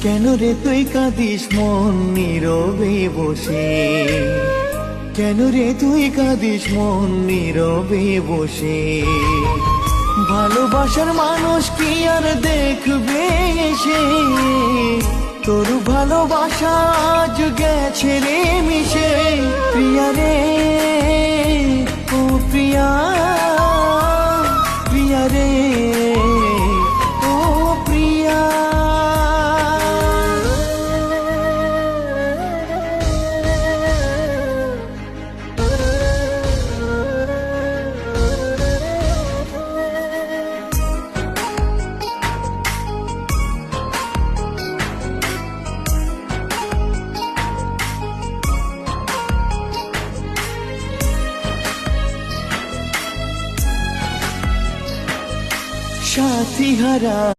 কেন রে তুই কাঁদিস মন নীরবে বসে, কেন রে তুই কাঁদিস মন নীরবে বসে। ভালোবাসার মানুষ কি আর দেখবে এসে, তোর ভালোবাসা আজ গেছে রে মিশে। প্রিয়া রে ও প্রিয়া, প্রিয়া রে ও প্রিয়া। সাথী হারা